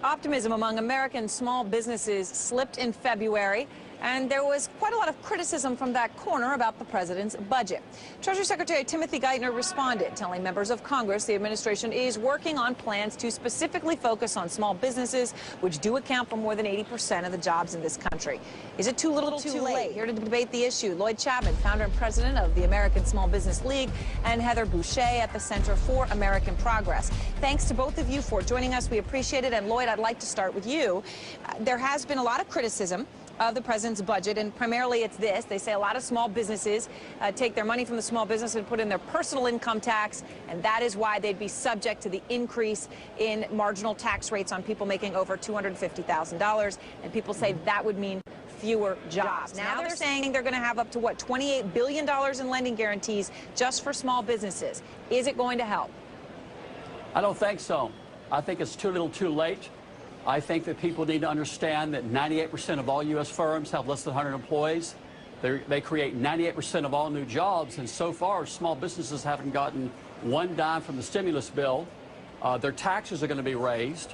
Optimism among American small businesses slipped in February, and there was quite a lot of criticism from that corner about the president's budget. Treasury Secretary Timothy Geithner responded, telling members of Congress the administration is working on plans to specifically focus on small businesses, which do account for more than 80% of the jobs in this country. Is it too little too late? Here to debate the issue, Lloyd Chapman, founder and president of the American Small Business League, and Heather Boucher at the Center for American Progress. Thanks to both of you for joining us. We appreciate it. And Lloyd, I'd like to start with you. There has been a lot of criticism of the president's budget, and primarily it's this. They say a lot of small businesses take their money from the small business and put in their personal income tax, and that is why they'd be subject to the increase in marginal tax rates on people making over $250,000. And people say that would mean fewer jobs. Now they're saying they're going to have up to, what, $28 billion in lending guarantees just for small businesses. Is it going to help? I don't think so. I think it's too little too late. I think that people need to understand that 98% of all U.S. firms have less than 100 employees. They create 98% of all new jobs, and so far small businesses haven't gotten one dime from the stimulus bill. Their taxes are going to be raised.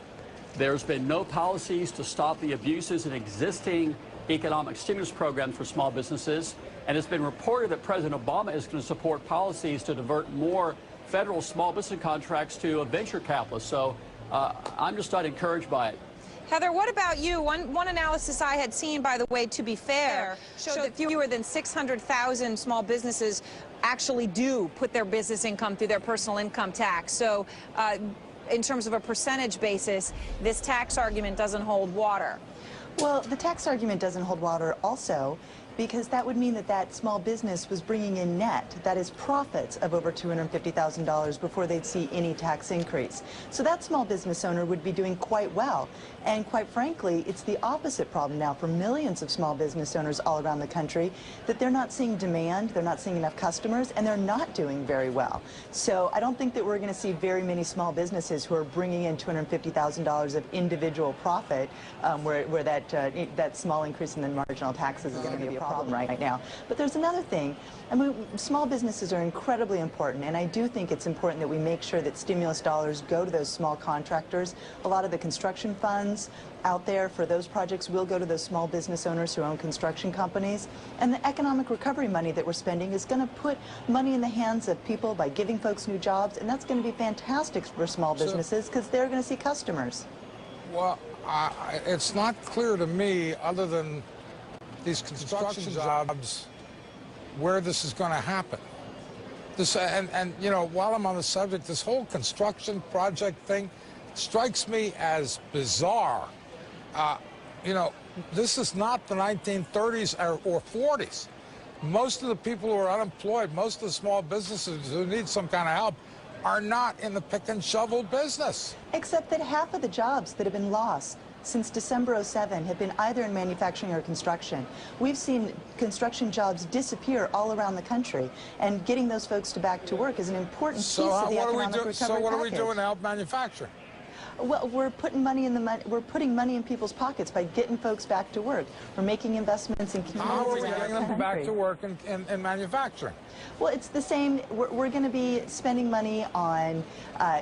There's been no policies to stop the abuses in existing economic stimulus programs for small businesses, and it's been reported that President Obama is going to support policies to divert more federal small business contracts to venture capitalists. So I'm just not encouraged by it. Heather, what about you? One analysis I had seen, by the way, to be fair, showed that fewer than 600,000 small businesses actually do put their business income through their personal income tax. So in terms of a percentage basis, this tax argument doesn't hold water. Well, the tax argument doesn't hold water also because that would mean that that small business was bringing in net, that is profits of over $250,000 before they'd see any tax increase. So that small business owner would be doing quite well. And quite frankly, it's the opposite problem now for millions of small business owners all around the country, that they're not seeing demand, they're not seeing enough customers, and they're not doing very well. So I don't think that we're going to see very many small businesses who are bringing in $250,000 of individual profit, where that small increase in the marginal taxes is going to be a problem right now. But there's another thing. I mean, small businesses are incredibly important, and I do think it's important that we make sure that stimulus dollars go to those small contractors. A lot of the construction funds out there for those projects will go to those small business owners who own construction companies. And the economic recovery money that we're spending is going to put money in the hands of people by giving folks new jobs, and that's going to be fantastic for small businesses because they're going to see customers. Well, it's not clear to me, other than these construction jobs, where this is going to happen. This, and you know, while I'm on the subject, this whole construction project thing strikes me as bizarre. You know, this is not the 1930s or 40s. Most of the people who are unemployed, most of the small businesses who need some kind of help, are not in the pick and shovel business. Except that half of the jobs that have been lost since December '07 have been either in manufacturing or construction. We've seen construction jobs disappear all around the country, and getting those folks back to work is an important piece of the economic recovery package. So what are we doing to help manufacturing? Well, we're putting money in people's pockets by getting folks back to work. We're making investments in communities. How are we getting them back to work in manufacturing? Well, it's the same. We're going to be spending money on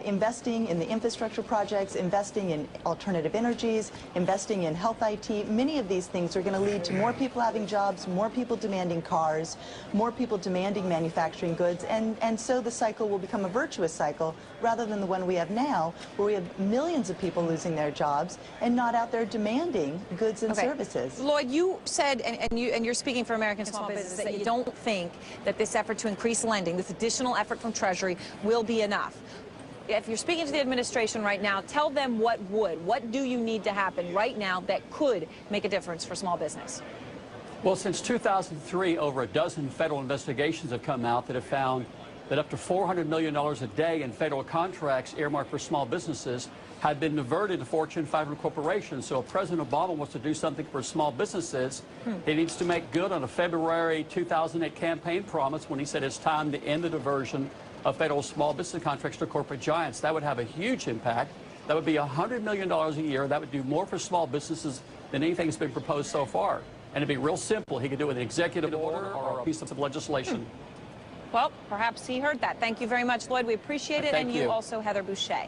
investing in the infrastructure projects, investing in alternative energies, investing in health IT. Many of these things are going to lead to more people having jobs, more people demanding cars, more people demanding manufacturing goods, and so the cycle will become a virtuous cycle rather than the one we have now, where we have millions of people losing their jobs and not out there demanding goods and services. Lloyd, you said, and you're speaking for American small businesses, that you don't think that this effort to increase lending, this additional effort from Treasury, will be enough. If you're speaking to the administration right now, tell them what would. What do you need to happen right now that could make a difference for small business? Well, since 2003, over a dozen federal investigations have come out that have found that up to $400 million a day in federal contracts earmarked for small businesses had been diverted to Fortune 500 corporations. So if President Obama wants to do something for small businesses, he needs to make good on a February 2008 campaign promise when he said it's time to end the diversion of federal small business contracts to corporate giants. That would have a huge impact. That would be $100 million a year. That would do more for small businesses than anything that's been proposed so far. And it'd be real simple. He could do it with an executive order or a piece of legislation. Well, perhaps he heard that. Thank you very much, Lloyd. We appreciate it. Thank and you also, Heather Boucher.